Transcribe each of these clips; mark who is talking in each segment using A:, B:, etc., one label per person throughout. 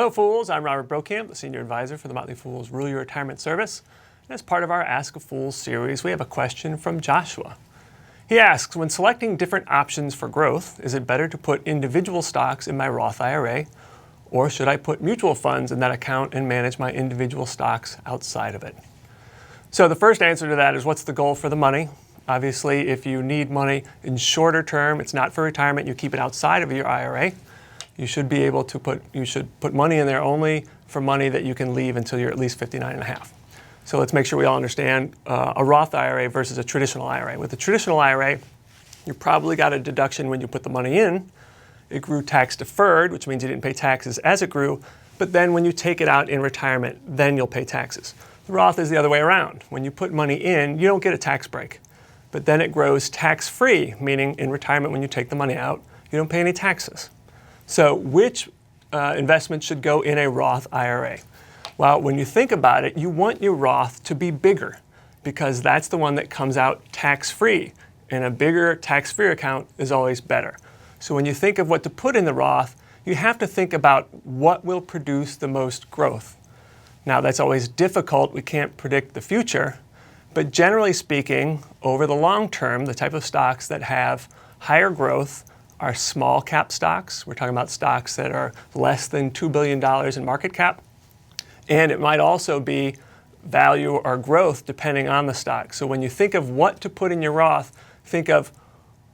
A: Hello Fools, I'm Robert Brokamp, the Senior Advisor for the Motley Fool's Rule Your Retirement Service. And as part of our Ask a Fool series, we have a question from Joshua. He asks, when selecting different options for growth, is it better to put individual stocks in my Roth IRA, or should I put mutual funds in that account and manage my individual stocks outside of it? So the first answer to that is, what's the goal for the money? Obviously, if you need money in shorter term, it's not for retirement, you keep it outside of your IRA. You should be able to put money in there only for money that you can leave until you're at least 59 and a half. So let's make sure we all understand a Roth IRA versus a traditional IRA. With the traditional IRA, you probably got a deduction when you put the money in. It grew tax deferred, which means you didn't pay taxes as it grew, but then when you take it out in retirement, then you'll pay taxes. The Roth is the other way around. When you put money in, you don't get a tax break, but then it grows tax-free, meaning in retirement when you take the money out, you don't pay any taxes. So which investment should go in a Roth IRA? Well, when you think about it, you want your Roth to be bigger because that's the one that comes out tax-free, and a bigger tax-free account is always better. So when you think of what to put in the Roth, you have to think about what will produce the most growth. Now, that's always difficult. We can't predict the future, but generally speaking, over the long term, the type of stocks that have higher growth are small cap stocks. We're talking about stocks that are less than $2 billion in market cap. And it might also be value or growth depending on the stock. So when you think of what to put in your Roth, think of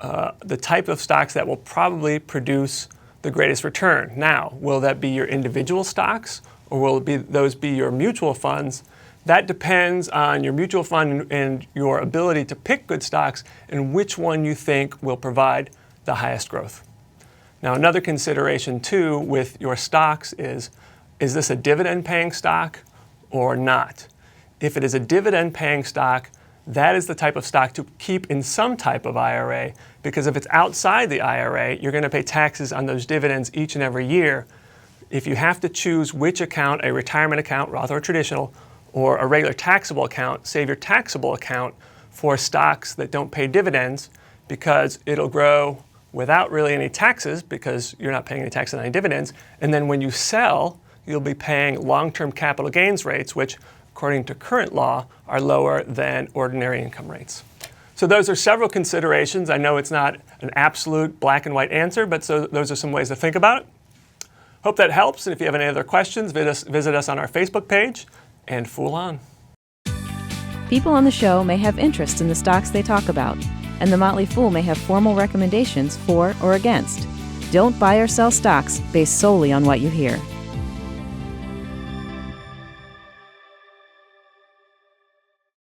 A: the type of stocks that will probably produce the greatest return. Now, will that be your individual stocks, or will those be your mutual funds? That depends on your mutual fund and your ability to pick good stocks and which one you think will provide the highest growth. Now, another consideration too with your stocks is this a dividend paying stock or not? If it is a dividend paying stock, that is the type of stock to keep in some type of IRA, because if it's outside the IRA, you're going to pay taxes on those dividends each and every year. If you have to choose which account, a retirement account, Roth or traditional, or a regular taxable account, save your taxable account for stocks that don't pay dividends, because it'll grow without really any taxes because you're not paying any tax on any dividends. And then when you sell, you'll be paying long-term capital gains rates, which according to current law, are lower than ordinary income rates. So those are several considerations. I know it's not an absolute black and white answer, but those are some ways to think about it. Hope that helps, and if you have any other questions, visit us on our Facebook page, and Fool on.
B: People on the show may have interest in the stocks they talk about, and the Motley Fool may have formal recommendations for or against. Don't buy or sell stocks based solely on what you hear.